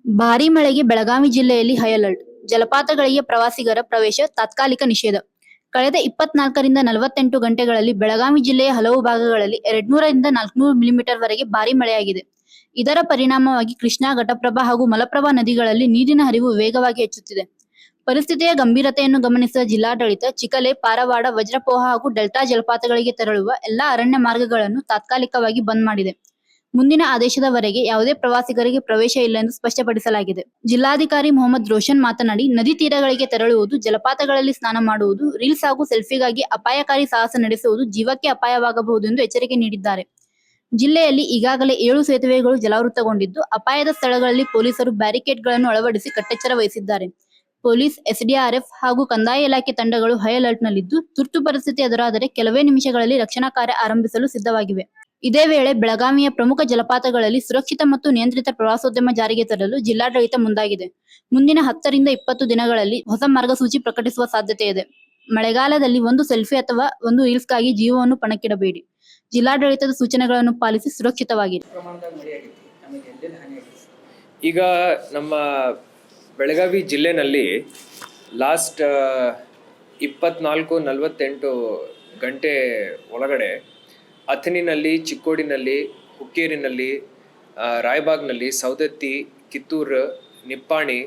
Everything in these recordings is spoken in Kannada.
ಭಾರೀ ಮಳೆಗೆ ಬೆಳಗಾವಿ ಜಿಲ್ಲೆಯಲ್ಲಿ ಹೈ ಅಲರ್ಟ್. ಜಲಪಾತಗಳಿಗೆ ಪ್ರವಾಸಿಗರ ಪ್ರವೇಶ ತಾತ್ಕಾಲಿಕ ನಿಷೇಧ. ಕಳೆದ 24ರಿಂದ 48 ಗಂಟೆಗಳಲ್ಲಿ ಬೆಳಗಾವಿ ಜಿಲ್ಲೆಯ ಹಲವು ಭಾಗಗಳಲ್ಲಿ 200ರಿಂದ 400 ಮಿಲಿಮೀಟರ್ ವರೆಗೆ ಭಾರೀ ಮಳೆಯಾಗಿದೆ. ಇದರ ಪರಿಣಾಮವಾಗಿ ಕೃಷ್ಣಾ, ಘಟಪ್ರಭಾ ಹಾಗೂ ಮಲಪ್ರಭಾ ನದಿಗಳಲ್ಲಿ ನೀರಿನ ಹರಿವು ವೇಗವಾಗಿ ಹೆಚ್ಚುತ್ತಿದೆ. ಪರಿಸ್ಥಿತಿಯ ಗಂಭೀರತೆಯನ್ನು ಗಮನಿಸಿದ ಜಿಲ್ಲಾಡಳಿತ ಚಿಖಲೆ, ಪಾರವಾಡ, ವಜ್ರಪೋಹ ಹಾಗೂ ಡೆಲ್ಟಾ ಜಲಪಾತಗಳಿಗೆ ತೆರಳುವ ಎಲ್ಲಾ ಅರಣ್ಯ ಮಾರ್ಗಗಳನ್ನು ತಾತ್ಕಾಲಿಕವಾಗಿ ಬಂದ್ ಮಾಡಿದೆ. ಮುಂದಿನ ಆದೇಶದವರೆಗೆ ಯಾವುದೇ ಪ್ರವಾಸಿಗರಿಗೆ ಪ್ರವೇಶ ಇಲ್ಲ ಎಂದು ಸ್ಪಷ್ಟಪಡಿಸಲಾಗಿದೆ. ಜಿಲ್ಲಾಧಿಕಾರಿ ಮೊಹಮ್ಮದ್ ರೋಷನ್ ಮಾತನಾಡಿ, ನದಿ ತೀರಗಳಿಗೆ ತೆರಳುವುದು, ಜಲಪಾತಗಳಲ್ಲಿ ಸ್ನಾನ ಮಾಡುವುದು, ರೀಲ್ಸ್ ಹಾಗೂ ಸೆಲ್ಫಿಗಾಗಿ ಅಪಾಯಕಾರಿ ಸಾಹಸ ನಡೆಸುವುದು ಜೀವಕ್ಕೆ ಅಪಾಯವಾಗಬಹುದು ಎಂದು ಎಚ್ಚರಿಕೆ ನೀಡಿದ್ದಾರೆ. ಜಿಲ್ಲೆಯಲ್ಲಿ ಈಗಾಗಲೇ 7 ಸೇತುವೆಗಳು ಜಲಾವೃತಗೊಂಡಿದ್ದು, ಅಪಾಯದ ಸ್ಥಳಗಳಲ್ಲಿ ಪೊಲೀಸರು ಬ್ಯಾರಿಕೇಡ್ಗಳನ್ನು ಅಳವಡಿಸಿ ಕಟ್ಟೆಚ್ಚರ ವಹಿಸಿದ್ದಾರೆ. ಪೊಲೀಸ್, ಎಸ್ಡಿಆರ್ಎಫ್ ಹಾಗೂ ಕಂದಾಯ ಇಲಾಖೆ ತಂಡಗಳು ಹೈ ಅಲರ್ಟ್ನಲ್ಲಿದ್ದು, ತುರ್ತು ಪರಿಸ್ಥಿತಿ ಎದುರಾದರೆ ಕೆಲವೇ ನಿಮಿಷಗಳಲ್ಲಿ ರಕ್ಷಣಾ ಕಾರ್ಯ ಆರಂಭಿಸಲು ಸಿದ್ಧವಾಗಿವೆ. ಇದೇ ವೇಳೆ ಬೆಳಗಾವಿಯ ಪ್ರಮುಖ ಜಲಪಾತಗಳಲ್ಲಿ ಸುರಕ್ಷಿತ ಮತ್ತು ನಿಯಂತ್ರಿತ ಪ್ರವಾಸೋದ್ಯಮ ಜಾರಿಗೆ ತರಲು ಜಿಲ್ಲಾಡಳಿತ ಮುಂದಾಗಿದೆ. ಮುಂದಿನ 10ರಿಂದ 20 ದಿನಗಳಲ್ಲಿ ಹೊಸ ಮಾರ್ಗಸೂಚಿ ಪ್ರಕಟಿಸುವ ಸಾಧ್ಯತೆ ಇದೆ. ಮಳೆಗಾಲದಲ್ಲಿ ಒಂದು ಸೆಲ್ಫಿ ಅಥವಾ ಒಂದು ರೀಲ್ಸ್ಗಾಗಿ ಜೀವವನ್ನು ಪಣಕ್ಕಿಡಬೇಡಿ. ಜಿಲ್ಲಾಡಳಿತದ ಸೂಚನೆಗಳನ್ನು ಪಾಲಿಸಿ ಸುರಕ್ಷಿತವಾಗಿರಿ. ಈಗ ನಮ್ಮ ಬೆಳಗಾವಿ ಜಿಲ್ಲೆನಲ್ಲಿ ಲಾಸ್ಟ್ 24-48 ಗಂಟೆ ಒಳಗಡೆ ಅಥಣಿನಲ್ಲಿ, ಚಿಕ್ಕೋಡಿನಲ್ಲಿ, ಹುಕ್ಕೇರಿನಲ್ಲಿ, ರಾಯಬಾಗ್ನಲ್ಲಿ, ಸೌದತ್ತಿ, ಕಿತ್ತೂರು, ನಿಪ್ಪಾಣಿ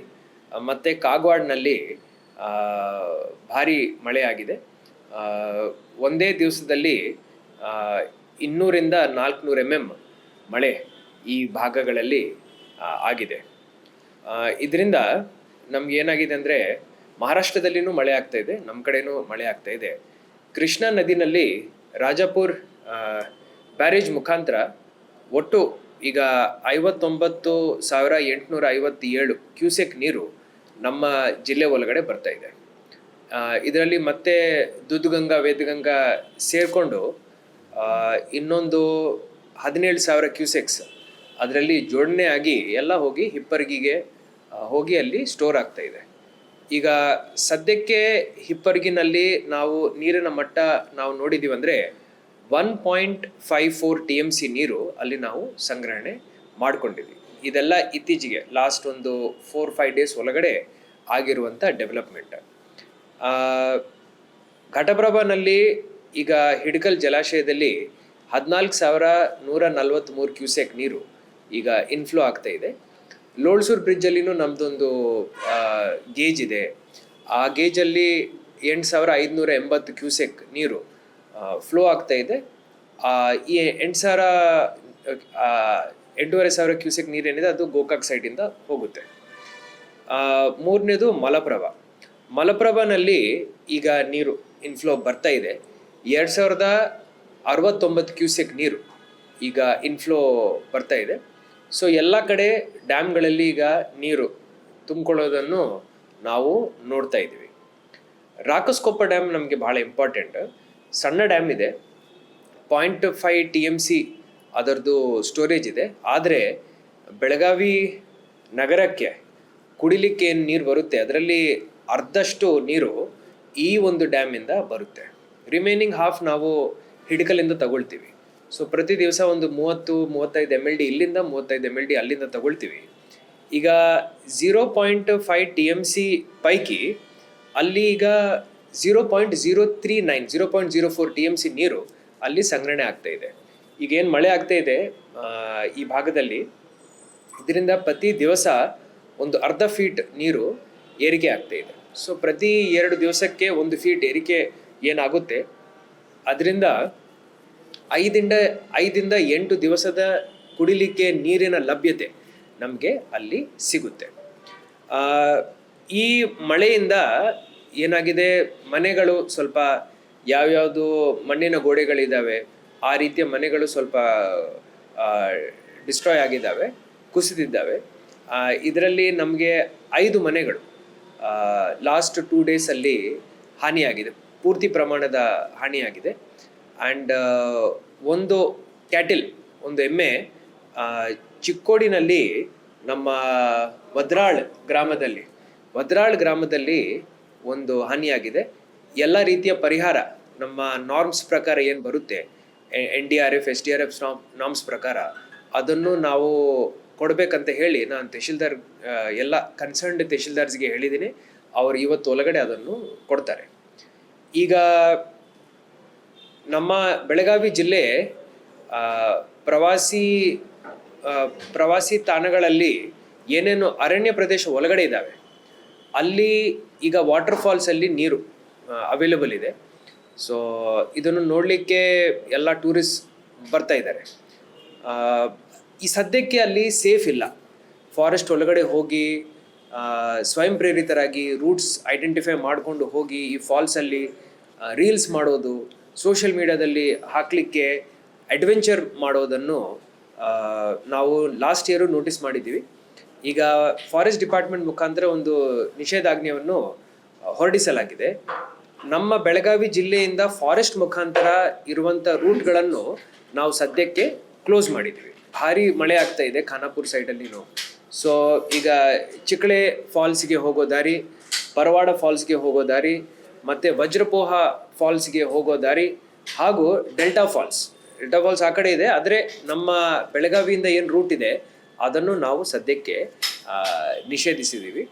ಮತ್ತು ಕಾಗವಾಡ್ನಲ್ಲಿ ಭಾರಿ ಮಳೆಯಾಗಿದೆ. ಒಂದೇ ದಿವಸದಲ್ಲಿ 200ರಿಂದ 400 mm ಮಳೆ ಈ ಭಾಗಗಳಲ್ಲಿ ಆಗಿದೆ. ಇದರಿಂದ ನಮಗೇನಾಗಿದೆ ಅಂದರೆ ಮಹಾರಾಷ್ಟ್ರದಲ್ಲಿನೂ ಮಳೆ ಆಗ್ತಾ ಇದೆ, ನಮ್ಮ ಕಡೆನೂ ಮಳೆ ಆಗ್ತಾ ಇದೆ. ಕೃಷ್ಣಾ ನದಿನಲ್ಲಿ ರಾಜಾಪುರ್ ಬ್ಯಾರೇಜ್ ಮುಖಾಂತರ ಒಟ್ಟು ಈಗ 59,857 ಕ್ಯೂಸೆಕ್ ನೀರು ನಮ್ಮ ಜಿಲ್ಲೆ ಒಳಗಡೆ ಬರ್ತಾ ಇದೆ. ಇದರಲ್ಲಿ ಮತ್ತೆ ದುದ್ಗಂಗಾ, ವೇದಗಂಗಾ ಸೇರಿಕೊಂಡು ಇನ್ನೊಂದು 17,000 ಕ್ಯೂಸೆಕ್ಸ್ ಅದರಲ್ಲಿ ಜೋಡಣೆ ಆಗಿ ಎಲ್ಲ ಹೋಗಿ ಹಿಪ್ಪರಗಿಗೆ ಹೋಗಿ ಅಲ್ಲಿ ಸ್ಟೋರ್ ಆಗ್ತಾ ಇದೆ. ಈಗ ಸದ್ಯಕ್ಕೆ ಹಿಪ್ಪರಗಿನಲ್ಲಿ ನಾವು ನೀರಿನ ಮಟ್ಟ ನಾವು ನೋಡಿದ್ದೀವಿ ಅಂದರೆ 1.54 TMC ನೀರು ಅಲ್ಲಿ ನಾವು ಸಂಗ್ರಹಣೆ ಮಾಡ್ಕೊಂಡಿದ್ವಿ. ಇದೆಲ್ಲ ಇತ್ತೀಚೆಗೆ ಲಾಸ್ಟ್ ಒಂದು 4-5 ಡೇಸ್ ಒಳಗಡೆ ಆಗಿರುವಂಥ ಡೆವಲಪ್ಮೆಂಟ್. ಘಟಪ್ರಭಾನಲ್ಲಿ ಈಗ ಹಿಡಕಲ್ ಜಲಾಶಯದಲ್ಲಿ 14,143 ಕ್ಯೂಸೆಕ್ ನೀರು ಈಗ ಇನ್ಫ್ಲೋ ಆಗ್ತಾ ಇದೆ. ಲೋಳ್ಸೂರು ಬ್ರಿಡ್ಜಲ್ಲಿನೂ ನಮ್ಮದೊಂದು ಗೇಜ್ ಇದೆ. ಆ ಗೇಜಲ್ಲಿ 8,580 ಕ್ಯೂಸೆಕ್ ನೀರು ಫ್ಲೋ ಆಗ್ತಾ ಇದೆ. ಈ 8,500 ಕ್ಯೂಸೆಕ್ ನೀರೇನಿದೆ ಅದು ಗೋಕಾಕ್ ಸೈಡಿಂದ ಹೋಗುತ್ತೆ. ಮೂರನೇದು ಮಲಪ್ರಭಾನಲ್ಲಿ ಈಗ ನೀರು ಇನ್ಫ್ಲೋ ಬರ್ತಾ ಇದೆ. 2,069 ಕ್ಯೂಸೆಕ್ ನೀರು ಈಗ ಇನ್ಫ್ಲೋ ಬರ್ತಾ ಇದೆ. ಸೊ ಎಲ್ಲ ಕಡೆ ಡ್ಯಾಮ್ಗಳಲ್ಲಿ ಈಗ ನೀರು ತುಂಬಿಕೊಳ್ಳೋದನ್ನು ನಾವು ನೋಡ್ತಾ ಇದ್ದೀವಿ. ರಾಕಸ್ಕೊಪ್ಪ ಡ್ಯಾಮ್ ನಮಗೆ ಭಾಳ ಇಂಪಾರ್ಟೆಂಟ್. ಸಣ್ಣ ಡ್ಯಾಮ್ ಇದೆ, 0.5 TMC ಅದರದ್ದು ಸ್ಟೋರೇಜ್ ಇದೆ. ಆದರೆ ಬೆಳಗಾವಿ ನಗರಕ್ಕೆ ಕುಡಿಲಿಕ್ಕೆ ಏನು ನೀರು ಬರುತ್ತೆ ಅದರಲ್ಲಿ ಅರ್ಧಷ್ಟು ನೀರು ಈ ಒಂದು ಡ್ಯಾಮಿಂದ ಬರುತ್ತೆ. ರಿಮೈನಿಂಗ್ ಹಾಫ್ ನಾವು ಹಿಡಕಲಿಂದ ತಗೊಳ್ತೀವಿ. ಸೊ ಪ್ರತಿ ದಿವಸ ಒಂದು 30-35 MLD ಇಲ್ಲಿಂದ, 35 MLD ಅಲ್ಲಿಂದ ತಗೊಳ್ತೀವಿ. ಈಗ 0.5 TMC ಪೈಕಿ ಅಲ್ಲಿ ಈಗ 0.04 TMC ನೀರು ಅಲ್ಲಿ ಸಂಗ್ರಹಣೆ ಆಗ್ತಾ ಇದೆ. ಈಗೇನು ಮಳೆ ಆಗ್ತಾ ಇದೆ ಈ ಭಾಗದಲ್ಲಿ, ಇದರಿಂದ ಪ್ರತಿ ದಿವಸ ಒಂದು ಅರ್ಧ ಫೀಟ್ ನೀರು ಏರಿಕೆ ಆಗ್ತಾ ಇದೆ. ಸೊ ಪ್ರತಿ 2 ದಿವಸಕ್ಕೆ 1 ಫೀಟ್ ಏರಿಕೆ ಏನಾಗುತ್ತೆ, ಅದರಿಂದ 5ರಿಂದ 8 ದಿವಸದ ಕುಡಿಲಿಕ್ಕೆ ನೀರಿನ ಲಭ್ಯತೆ ನಮಗೆ ಅಲ್ಲಿ ಸಿಗುತ್ತೆ. ಈ ಮಳೆಯಿಂದ ಏನಾಗಿದೆ, ಮನೆಗಳು ಸ್ವಲ್ಪ ಯಾವ್ಯಾವುದು ಮಣ್ಣಿನ ಗೋಡೆಗಳಿದ್ದಾವೆ ಆ ರೀತಿಯ ಮನೆಗಳು ಸ್ವಲ್ಪ ಡಿಸ್ಟ್ರಾಯ್ ಆಗಿದ್ದಾವೆ, ಕುಸಿದಿದ್ದಾವೆ. ಇದರಲ್ಲಿ ನಮಗೆ 5 ಮನೆಗಳು ಲಾಸ್ಟ್ 2 ಡೇಸಲ್ಲಿ ಹಾನಿಯಾಗಿದೆ, ಪೂರ್ತಿ ಪ್ರಮಾಣದ ಹಾನಿಯಾಗಿದೆ. ಆ್ಯಂಡ್ ಒಂದು ಕ್ಯಾಟಿಲ್, ಒಂದು ಎಮ್ಮೆ ಚಿಕ್ಕೋಡಿನಲ್ಲಿ ನಮ್ಮ ವದ್ರಾಳ್ ಗ್ರಾಮದಲ್ಲಿ ಒಂದು ಹಾನಿಯಾಗಿದೆ. ಎಲ್ಲ ರೀತಿಯ ಪರಿಹಾರ ನಮ್ಮ ನಾರ್ಮ್ಸ್ ಪ್ರಕಾರ ಏನು ಬರುತ್ತೆ, NDRF SDRF ನಾರ್ಮ್ಸ್ ಪ್ರಕಾರ ಅದನ್ನು ನಾವು ಕೊಡಬೇಕಂತ ಹೇಳಿ ನಾನು ತಹಶೀಲ್ದಾರ್ ಎಲ್ಲ ಕನ್ಸರ್ನ್ಡ್ ತಹಶೀಲ್ದಾರ್ಸ್ಗೆ ಹೇಳಿದ್ದೀನಿ. ಅವರು ಇವತ್ತು ಒಳಗಡೆ ಅದನ್ನು ಕೊಡ್ತಾರೆ. ಈಗ ನಮ್ಮ ಬೆಳಗಾವಿ ಜಿಲ್ಲೆ ಪ್ರವಾಸಿ ತಾಣಗಳಲ್ಲಿ ಏನೇನು ಅರಣ್ಯ ಪ್ರದೇಶ ಒಳಗಡೆ ಇದ್ದಾವೆ ಅಲ್ಲಿ ಈಗ ವಾಟರ್ ಫಾಲ್ಸಲ್ಲಿ ನೀರು ಅವೈಲೇಬಲ್ ಇದೆ. ಸೊ ಇದನ್ನು ನೋಡಲಿಕ್ಕೆ ಎಲ್ಲ ಟೂರಿಸ್ಟ್ ಬರ್ತಾ ಇದ್ದಾರೆ. ಈ ಸದ್ಯಕ್ಕೆ ಅಲ್ಲಿ ಸೇಫ್ ಇಲ್ಲ. ಫಾರೆಸ್ಟ್ ಒಳಗಡೆ ಹೋಗಿ ಸ್ವಯಂ ಪ್ರೇರಿತರಾಗಿ ರೂಟ್ಸ್ ಐಡೆಂಟಿಫೈ ಮಾಡಿಕೊಂಡು ಹೋಗಿ ಈ ಫಾಲ್ಸಲ್ಲಿ ರೀಲ್ಸ್ ಮಾಡೋದು, ಸೋಷಿಯಲ್ ಮೀಡಿಯಾದಲ್ಲಿ ಹಾಕಲಿಕ್ಕೆ ಅಡ್ವೆಂಚರ್ ಮಾಡೋದನ್ನು ನಾವು ಲಾಸ್ಟ್ ಇಯರು ನೋಟಿಸ್ ಮಾಡಿದ್ದೀವಿ. ಈಗ ಫಾರೆಸ್ಟ್ ಡಿಪಾರ್ಟ್ಮೆಂಟ್ ಮುಖಾಂತರ ಒಂದು ನಿಷೇಧಾಜ್ಞೆಯನ್ನು ಹೊರಡಿಸಲಾಗಿದೆ. ನಮ್ಮ ಬೆಳಗಾವಿ ಜಿಲ್ಲೆಯಿಂದ ಫಾರೆಸ್ಟ್ ಮುಖಾಂತರ ಇರುವಂಥ ರೂಟ್ಗಳನ್ನು ನಾವು ಸದ್ಯಕ್ಕೆ ಕ್ಲೋಸ್ ಮಾಡಿದ್ದೀವಿ. ಭಾರಿ ಮಳೆ ಆಗ್ತಾ ಇದೆ ಖಾನಾಪುರ ಸೈಡಲ್ಲಿನೂ. ಸೊ ಈಗ ಚಿಕ್ಕಳೆ ಫಾಲ್ಸ್ಗೆ ಹೋಗೋ ದಾರಿ, ಪರವಾಡ ಫಾಲ್ಸ್ಗೆ ಹೋಗೋ ದಾರಿ, ಮತ್ತು ವಜ್ರಪೋಹ ಫಾಲ್ಸ್ಗೆ ಹೋಗೋ ದಾರಿ ಹಾಗೂ ಡೆಲ್ಟಾ ಫಾಲ್ಸ್ ಆ ಕಡೆ ಇದೆ. ಆದರೆ ನಮ್ಮ ಬೆಳಗಾವಿಯಿಂದ ಏನು ರೂಟ್ ಇದೆ ಅದನ್ನು ನಾವು ಸದ್ಯಕ್ಕೆ ನಿಷೇಧಿಸಿದ್ದೀವಿ.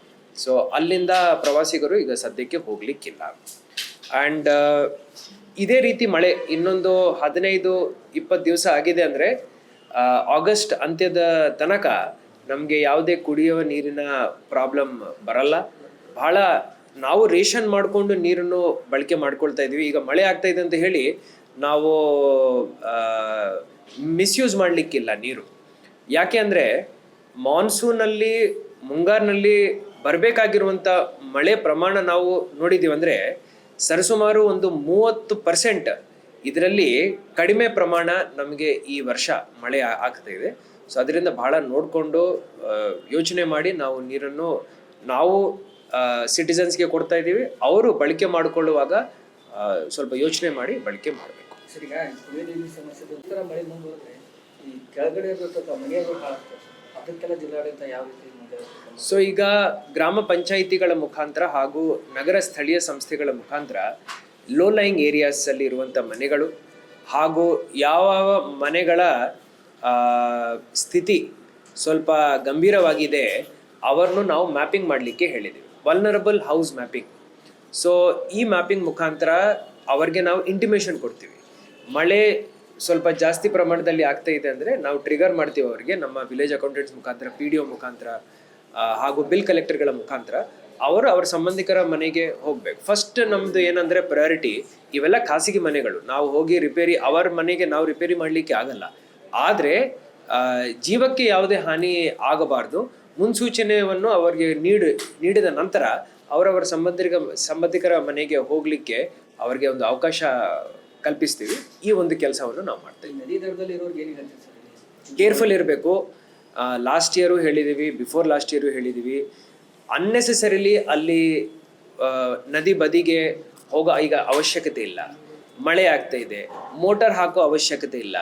ಸೊ ಅಲ್ಲಿಂದ ಪ್ರವಾಸಿಗರು ಈಗ ಸದ್ಯಕ್ಕೆ ಹೋಗಲಿಕ್ಕಿಲ್ಲ. ಆ್ಯಂಡ್ ಇದೇ ರೀತಿ ಮಳೆ ಇನ್ನೊಂದು 15-20 ದಿವಸ ಆಗಿದೆ ಅಂದರೆ ಆಗಸ್ಟ್ ಅಂತ್ಯದ ತನಕ ನಮಗೆ ಯಾವುದೇ ಕುಡಿಯುವ ನೀರಿನ ಪ್ರಾಬ್ಲಮ್ ಬರಲ್ಲ. ಭಾಳ ನಾವು ರೇಷನ್ ಮಾಡಿಕೊಂಡು ನೀರನ್ನು ಬಳಕೆ ಮಾಡ್ಕೊಳ್ತಾ ಇದ್ದೀವಿ. ಈಗ ಮಳೆ ಆಗ್ತಾ ಇದೆ ಅಂತ ಹೇಳಿ ನಾವು ಮಿಸ್ಯೂಸ್ ಮಾಡಲಿಕ್ಕಿಲ್ಲ ನೀರು. ಯಾಕೆ ಅಂದರೆ ಮಾನ್ಸೂನಲ್ಲಿ ಮುಂಗಾರಿನಲ್ಲಿ ಬರಬೇಕಾಗಿರುವಂಥ ಮಳೆ ಪ್ರಮಾಣ ನಾವು ನೋಡಿದ್ದೀವಿ ಅಂದರೆ ಸರಿಸುಮಾರು ಒಂದು 30% ಇದರಲ್ಲಿ ಕಡಿಮೆ ಪ್ರಮಾಣ ನಮಗೆ ಈ ವರ್ಷ ಮಳೆ ಆಗ್ತಾ ಇದೆ. ಸೊ ಅದರಿಂದ ಭಾಳ ನೋಡಿಕೊಂಡು ಯೋಚನೆ ಮಾಡಿ ನಾವು ನೀರನ್ನು ನಾವು ಸಿಟಿಸನ್ಸ್ಗೆ ಕೊಡ್ತಾ ಇದ್ದೀವಿ. ಅವರು ಬಳಕೆ ಮಾಡಿಕೊಳ್ಳುವಾಗ ಸ್ವಲ್ಪ ಯೋಚನೆ ಮಾಡಿ ಬಳಕೆ ಮಾಡಬೇಕು. ಸರಿ, ಈಗ ಕುಡಿಯೋ ನೀರಿನ ಸಮಸ್ಯೆ ಉತ್ತರ ಮಳೆ ಮುಂದುವರೆದ್ರೆ ಈ ಕೆಳಗಡೆ ಇರತಕ್ಕ ಮನೆಗಳು ಹಾಳಾಗ್ತವೆ. ಅದಕ್ಕೆಲ್ಲ ಜಿಲ್ಲಾಡಳಿತ ಯಾವ ರೀತಿ ಮುಂದೆ? ಸೊ ಈಗ ಗ್ರಾಮ ಪಂಚಾಯಿತಿಗಳ ಮುಖಾಂತರ ಹಾಗೂ ನಗರ ಸ್ಥಳೀಯ ಸಂಸ್ಥೆಗಳ ಮುಖಾಂತರ ಲೋ ಲೈಯಿಂಗ್ ಏರಿಯಾಸಲ್ಲಿ ಇರುವಂಥ ಮನೆಗಳು ಹಾಗೂ ಯಾವ ಮನೆಗಳ ಸ್ಥಿತಿ ಸ್ವಲ್ಪ ಗಂಭೀರವಾಗಿದೆ ಅವರನ್ನು ನಾವು ಮ್ಯಾಪಿಂಗ್ ಮಾಡಲಿಕ್ಕೆ ಹೇಳಿದ್ದೀವಿ. Vulnerable house mapping. ಸೊ ಈ ಮ್ಯಾಪಿಂಗ್ ಮುಖಾಂತರ ಅವ್ರಿಗೆ ನಾವು ಇಂಟಿಮೇಷನ್ ಕೊಡ್ತೀವಿ. ಮಳೆ ಸ್ವಲ್ಪ ಜಾಸ್ತಿ ಪ್ರಮಾಣದಲ್ಲಿ ಆಗ್ತಾ ಇದೆ ಅಂದರೆ ನಾವು ಟ್ರಿಗರ್ ಮಾಡ್ತೀವಿ ಅವರಿಗೆ. ನಮ್ಮ ವಿಲೇಜ್ ಅಕೌಂಟೆಂಟ್ಸ್ ಮುಖಾಂತರ, PDO ಮುಖಾಂತರ ಹಾಗೂ ಬಿಲ್ ಕಲೆಕ್ಟರ್ಗಳ ಮುಖಾಂತರ ಅವರು ಅವರ ಸಂಬಂಧಿಕರ ಮನೆಗೆ ಹೋಗಬೇಕು. ಫಸ್ಟ್ ನಮ್ಮದು ಏನಂದರೆ ಪ್ರಯಾರಿಟಿ ಇವೆಲ್ಲ ಖಾಸಗಿ ಮನೆಗಳು. ನಾವು ಹೋಗಿ ರಿಪೇರಿ ಅವರ ಮನೆಗೆ ನಾವು ರಿಪೇರಿ ಮಾಡಲಿಕ್ಕೆ ಆಗಲ್ಲ. ಆದರೆ ಜೀವಕ್ಕೆ ಯಾವುದೇ ಹಾನಿ ಆಗಬಾರ್ದು. ಮುನ್ಸೂಚನೆಯನ್ನು ಅವರಿಗೆ ನೀಡಿದ ನಂತರ ಅವರವರ ಸಂಬಂಧಿಕರ ಮನೆಗೆ ಹೋಗಲಿಕ್ಕೆ ಅವರಿಗೆ ಒಂದು ಅವಕಾಶ ಕಲ್ಪಿಸ್ತೀವಿ. ಈ ಒಂದು ಕೆಲಸವನ್ನು ನಾವು ಮಾಡ್ತೀವಿ. ನದಿ ದಡದಲ್ಲಿ ಇರೋರಿಗೆ ಏನು ಹೇಳ್ತೀವಿ ಸರ್? ಕೇರ್ಫುಲ್ ಇರಬೇಕು. ಲಾಸ್ಟ್ ಇಯರು ಹೇಳಿದ್ದೀವಿ, ಬಿಫೋರ್ ಲಾಸ್ಟ್ ಇಯರು ಹೇಳಿದ್ದೀವಿ. ಅನ್ನೆಸೆಸರಿಲಿ ಅಲ್ಲಿ ನದಿ ಬದಿಗೆ ಹೋಗೋ ಈಗ ಅವಶ್ಯಕತೆ ಇಲ್ಲ. ಮಳೆ ಆಗ್ತಾ ಇದೆ, ಮೋಟರ್ ಹಾಕೋ ಅವಶ್ಯಕತೆ ಇಲ್ಲ,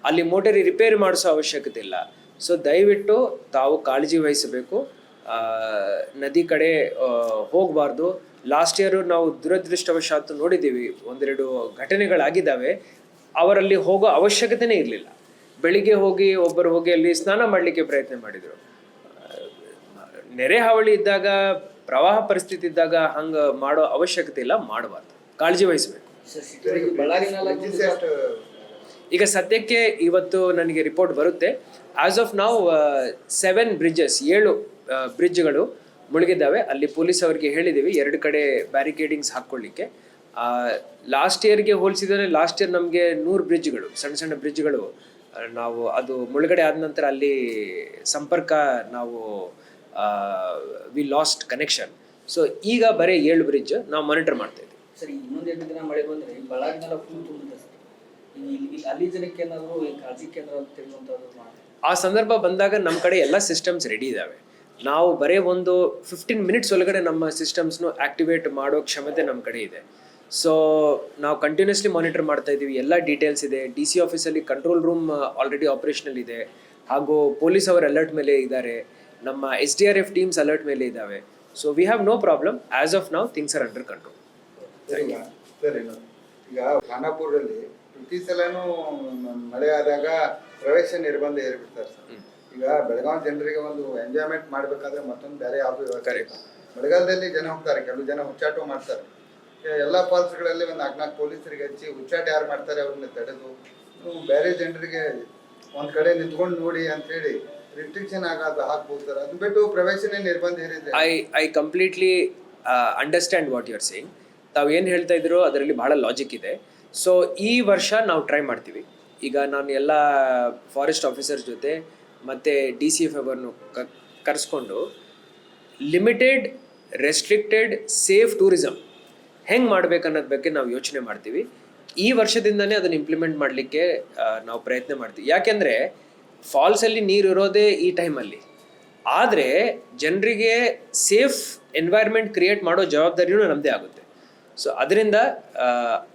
ಅಲ್ಲಿ ಮೋಟರ್ ರಿಪೇರಿ ಮಾಡಿಸೋ ಅವಶ್ಯಕತೆ ಇಲ್ಲ. ಸೊ ದಯವಿಟ್ಟು ತಾವು ಕಾಳಜಿ ವಹಿಸಬೇಕು, ನದಿ ಕಡೆ ಹೋಗಬಾರ್ದು. ಲಾಸ್ಟ್ ಇಯರು ನಾವು ದುರದೃಷ್ಟವಶಾತ್ ನೋಡಿದ್ದೀವಿ, 1-2 ಘಟನೆಗಳಾಗಿದ್ದಾವೆ. ಅವರಲ್ಲಿ ಹೋಗೋ ಅವಶ್ಯಕತೆನೇ ಇರಲಿಲ್ಲ. ಬೆಳಿಗ್ಗೆ ಒಬ್ಬರು ಹೋಗಿ ಅಲ್ಲಿ ಸ್ನಾನ ಮಾಡಲಿಕ್ಕೆ ಪ್ರಯತ್ನ ಮಾಡಿದರು. ನೆರೆ ಹಾವಳಿ ಇದ್ದಾಗ, ಪ್ರವಾಹ ಪರಿಸ್ಥಿತಿ ಇದ್ದಾಗ ಹಂಗೆ ಮಾಡೋ ಅವಶ್ಯಕತೆ ಇಲ್ಲ, ಮಾಡಬಾರ್ದು. ಕಾಳಜಿ ವಹಿಸಬೇಕು. ಈಗ ಸದ್ಯಕ್ಕೆ ಇವತ್ತು ನನಗೆ ರಿಪೋರ್ಟ್ ಬರುತ್ತೆ. ಆಸ್ ಆಫ್ ನಾವು 7 ಬ್ರಿಡ್ಜಸ್ 7 ಬ್ರಿಡ್ಜ್ಗಳು ಮುಳುಗಿದ್ದಾವೆ. ಅಲ್ಲಿ ಪೊಲೀಸ್ ಅವರಿಗೆ ಹೇಳಿದ್ದೀವಿ 2 ಕಡೆ ಬ್ಯಾರಿಕೇಡಿಂಗ್ಸ್ ಹಾಕ್ಕೊಳ್ಳಿಕ್ಕೆ. ಲಾಸ್ಟ್ ಇಯರ್ಗೆ ಹೋಲಿಸಿದರೆ ಲಾಸ್ಟ್ ಇಯರ್ ನಮಗೆ 100 ಬ್ರಿಡ್ಜ್ಗಳು, ಸಣ್ಣ ಬ್ರಿಡ್ಜ್ಗಳು ನಾವು ಅದು ಮುಳುಗಡೆ ಆದ ನಂತರ ಅಲ್ಲಿ ಸಂಪರ್ಕ ನಾವು ವಿ ಲಾಸ್ಟ್ ಕನೆಕ್ಷನ್. ಸೊ ಈಗ ಬರೀ 7 ಬ್ರಿಡ್ಜ್ ನಾವು ಮಾನಿಟರ್ ಮಾಡ್ತಾ ಇದ್ದೀವಿ. ಸರಿ, ಇನ್ನೊಂದು 2 ದಿನ ಮಳೆ ಬಂದರೆ ಬಳ್ಳಾರಿನೆಲ್ಲ ಫುಲ್ ತುಂಬಿದೆ ಸರ್. ಅಲ್ಲಿ ಜನಕ್ಕೆ ಏನಾದರೂ ಕಾಳಜಿ ಕೇಂದ್ರ ತೆಗೆದುವಂಥದ್ದು ಮಾಡಿ ಆ ಸಂದರ್ಭ ಬಂದಾಗ ನಮ್ಮ ಕಡೆ ಎಲ್ಲ ಸಿಸ್ಟಮ್ಸ್ ರೆಡಿ ಇದ್ದಾವೆ. ನಾವು ಬರೀ ಒಂದು 15 ಮಿನಿಟ್ಸ್ ಒಳಗಡೆ ನಮ್ಮ ಸಿಸ್ಟಮ್ಸ್ನು ಆ್ಯಕ್ಟಿವೇಟ್ ಮಾಡೋ ಕ್ಷಮತೆ ನಮ್ಮ ಕಡೆ ಇದೆ. ಸೊ ನಾವು ಕಂಟಿನ್ಯೂಸ್ಲಿ ಮಾನಿಟರ್ ಮಾಡ್ತಾ ಇದ್ದೀವಿ. ಎಲ್ಲ ಡೀಟೇಲ್ಸ್ ಇದೆ. DC ಆಫೀಸಲ್ಲಿ ಕಂಟ್ರೋಲ್ ರೂಮ್ ಆಲ್ರೆಡಿ ಆಪರೇಷನಲ್ ಇದೆ, ಹಾಗೂ ಪೊಲೀಸ್ ಅವರು ಅಲರ್ಟ್ ಮೇಲೆ ಇದ್ದಾರೆ. ನಮ್ಮ SDRF ಟೀಮ್ಸ್ ಅಲರ್ಟ್ ಮೇಲೆ ಇದ್ದಾವೆ. So we have no problem. As of now things are under control. ಸರಿ, ಈಗ ಖಾನಾಪುರಲ್ಲಿ ಪ್ರತಿ ಸಲನೂ ಮಳೆ ಆದಾಗ ಪ್ರವೇಶ ನಿರ್ಬಂಧ ಏರ್ಬಿಡ್ತಾರೆ ಸರ್. ಈಗ ಬೆಳಗಾವಿ ಜನರಿಗೆ ಒಂದು ಎಂಜಾಯ್ಮೆಂಟ್ ಮಾಡ್ಬೇಕಾದ್ರೆ ಮತ್ತೊಂದು ಬೇರೆ ಯಾವ್ದು ವ್ಯವಸ್ಥೆ Correct. ಇಲ್ಲ. ಮಳೆಗಾಲದಲ್ಲಿ ಜನ ಹೋಗ್ತಾರೆ, ಕೆಲವು ಜನ ಹುಚ್ಚಾಟ ಮಾಡ್ತಾರೆ. ಎಲ್ಲ ಫಾಲ್ಸ್ಗಳಲ್ಲಿ ಒಂದು 4 ಪೊಲೀಸರಿಗೆ ಹಚ್ಚಿ ಹುಚ್ಚಾಟ ಯಾರು ಮಾಡ್ತಾರೆ ಅವ್ರನ್ನ ತಡೆದು ಬೇರೆ ಜನರಿಗೆ ಒಂದ್ ಕಡೆ ನಿಂತ್ಕೊಂಡು ನೋಡಿ ಅಂತ ಹೇಳಿ ರಿಸ್ಟ್ರಿಕ್ಷನ್ ಹಾಕ್ಬೋದು ಸರ್. ಅದನ್ನ ಬಿಟ್ಟು ಪ್ರವೇಶನೇ ನಿರ್ಬಂಧ ಹೇರಿದ್ರೆ I completely understand what you are saying. ತಾವು ಏನು ಹೇಳ್ತಾ ಇದ್ರು ಅದರಲ್ಲಿ ಬಹಳ ಲಾಜಿಕ್ ಇದೆ. ಸೊ ಈ ವರ್ಷ ನಾವು ಟ್ರೈ ಮಾಡ್ತೀವಿ. ಈಗ ನಾನು ಎಲ್ಲ ಫಾರೆಸ್ಟ್ ಆಫೀಸರ್ಸ್ ಜೊತೆ ಮತ್ತು DCF ಅವರನ್ನು ಕರೆಸ್ಕೊಂಡು ಲಿಮಿಟೆಡ್ ರೆಸ್ಟ್ರಿಕ್ಟೆಡ್ ಸೇಫ್ ಟೂರಿಸಮ್ ಹೆಂಗೆ ಮಾಡ್ಬೇಕನ್ನೋದ್ರ ಬಗ್ಗೆ ನಾವು ಯೋಚನೆ ಮಾಡ್ತೀವಿ. ಈ ವರ್ಷದಿಂದನೇ ಅದನ್ನು ಇಂಪ್ಲಿಮೆಂಟ್ ಮಾಡಲಿಕ್ಕೆ ನಾವು ಪ್ರಯತ್ನ ಮಾಡ್ತೀವಿ. ಯಾಕೆಂದರೆ ಫಾಲ್ಸಲ್ಲಿ ನೀರು ಇರೋದೇ ಈ ಟೈಮಲ್ಲಿ. ಆದರೆ ಜನರಿಗೆ ಸೇಫ್ ಎನ್ವೈರ್ಮೆಂಟ್ ಕ್ರಿಯೇಟ್ ಮಾಡೋ ಜವಾಬ್ದಾರಿಯೂ ನಮ್ಮದೇ ಆಗುತ್ತೆ. ಸೊ ಅದರಿಂದ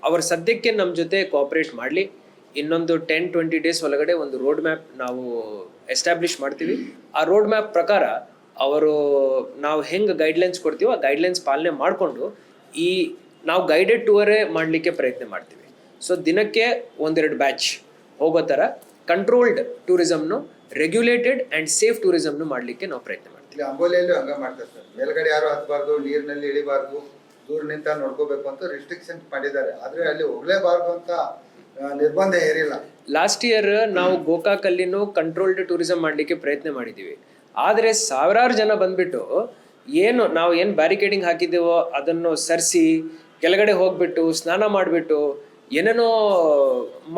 ಅವ್ರ ಸದ್ಯಕ್ಕೆ ನಮ್ಮ ಜೊತೆ ಕೋಆಪ್ರೇಟ್ ಮಾಡಲಿ. ಇನ್ನೊಂದು 10-20 ಡೇಸ್ ಒಳಗಡೆ ಒಂದು ರೋಡ್ ಮ್ಯಾಪ್ ನಾವು ಎಸ್ಟಾಬ್ಲಿಷ್ ಮಾಡ್ತೀವಿ. ಆ ರೋಡ್ ಮ್ಯಾಪ್ ಪ್ರಕಾರ ಅವರು ನಾವು ಹೆಂಗೆ ಗೈಡ್ಲೈನ್ಸ್ ಕೊಡ್ತೀವೋ ಆ ಗೈಡ್ಲೈನ್ಸ್ ಪಾಲನೆ ಮಾಡಿಕೊಂಡು ಈ ನಾವು ಗೈಡೆಡ್ ಟೂರೇ ಮಾಡಲಿಕ್ಕೆ ಪ್ರಯತ್ನ ಮಾಡ್ತೀವಿ. ಸೊ ದಿನಕ್ಕೆ 1-2 ಬ್ಯಾಚ್ ಹೋಗೋ ಥರ ಕಂಟ್ರೋಲ್ಡ್ ಟೂರಿಸಮ್ನು ರೆಗ್ಯುಲೇಟೆಡ್ ಆ್ಯಂಡ್ ಸೇಫ್ ಟೂರಿಸಮ್ನು ಮಾಡಲಿಕ್ಕೆ ನಾವು ಪ್ರಯತ್ನ ಮಾಡ್ತೀವಿ. ಇಲ್ಲಿ ಅಂಬೋಲಿಯಲ್ಲೂ ಹಂಗ ಮಾಡ್ತಾರೆ ಸರ್. ಮೇಲ್ಗಡೆ ಯಾರು ಹತ್ತಬಾರ್ದು, ನೀರಿನಲ್ಲಿ ಇಳಿಬಾರ್ದು, ದೂರ ನಿಂತ ನೋಡ್ಕೋಬೇಕು ಅಂತ ರಿಸ್ಟ್ರಿಕ್ಷನ್ ಮಾಡಿದ್ದಾರೆ. ಆದ್ರೆ ಅಲ್ಲಿ ಹೋಗ್ಲೇಬಾರ್ದು ಅಂತ ನಿರ್ಬಂಧ ಹೇರಿಲ್ಲ. ಲಾಸ್ಟ್ ಇಯರ್ ನಾವು ಗೋಕಾಕಲ್ಲಿನೂ ಕಂಟ್ರೋಲ್ಡ್ ಟೂರಿಸಮ್ ಮಾಡಲಿಕ್ಕೆ ಪ್ರಯತ್ನ ಮಾಡಿದ್ದೀವಿ. ಆದರೆ ಸಾವಿರಾರು ಜನ ಬಂದ್ಬಿಟ್ಟು ನಾವು ಏನು ಬ್ಯಾರಿಕೇಡಿಂಗ್ ಹಾಕಿದ್ದೇವೋ ಅದನ್ನು ಸರಿಸಿ ಕೆಳಗಡೆ ಹೋಗ್ಬಿಟ್ಟು ಸ್ನಾನ ಮಾಡಿಬಿಟ್ಟು ಏನೇನೋ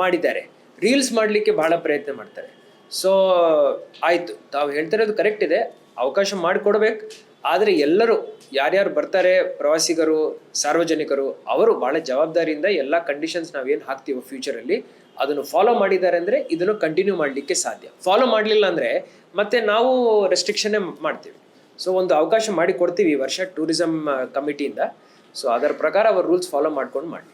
ಮಾಡಿದ್ದಾರೆ. ರೀಲ್ಸ್ ಮಾಡಲಿಕ್ಕೆ ಬಹಳ ಪ್ರಯತ್ನ ಮಾಡ್ತಾರೆ. ಸೊ ಆಯಿತು, ತಾವು ಹೇಳ್ತಿರೋದು ಕರೆಕ್ಟ್ ಇದೆ, ಅವಕಾಶ ಮಾಡಿಕೊಡ್ಬೇಕು. ಆದರೆ ಎಲ್ಲರೂ ಯಾರ್ಯಾರು ಬರ್ತಾರೆ, ಪ್ರವಾಸಿಗರು, ಸಾರ್ವಜನಿಕರು, ಅವರು ಭಾಳ ಜವಾಬ್ದಾರಿಯಿಂದ ಎಲ್ಲ ಕಂಡೀಷನ್ಸ್ ನಾವೇನು ಹಾಕ್ತೀವೋ ಫ್ಯೂಚರಲ್ಲಿ ಅದನ್ನು ಫಾಲೋ ಮಾಡಿದ್ದಾರೆ ಅಂದರೆ ಇದನ್ನು ಕಂಟಿನ್ಯೂ ಮಾಡಲಿಕ್ಕೆ ಸಾಧ್ಯ. ಫಾಲೋ ಮಾಡಲಿಲ್ಲ ಅಂದರೆ ಮತ್ತೆ ನಾವು ರೆಸ್ಟ್ರಿಕ್ಷನ್ನೇ ಮಾಡ್ತೀವಿ. ಸೊ ಒಂದು ಅವಕಾಶ ಮಾಡಿ ಕೊಡ್ತೀವಿ ಈ ವರ್ಷ ಟೂರಿಸಮ್ ಕಮಿಟಿಯಿಂದ. ಸೊ ಅದರ ಪ್ರಕಾರ ಅವರು ರೂಲ್ಸ್ ಫಾಲೋ ಮಾಡ್ಕೊಂಡು ಮಾಡಿ.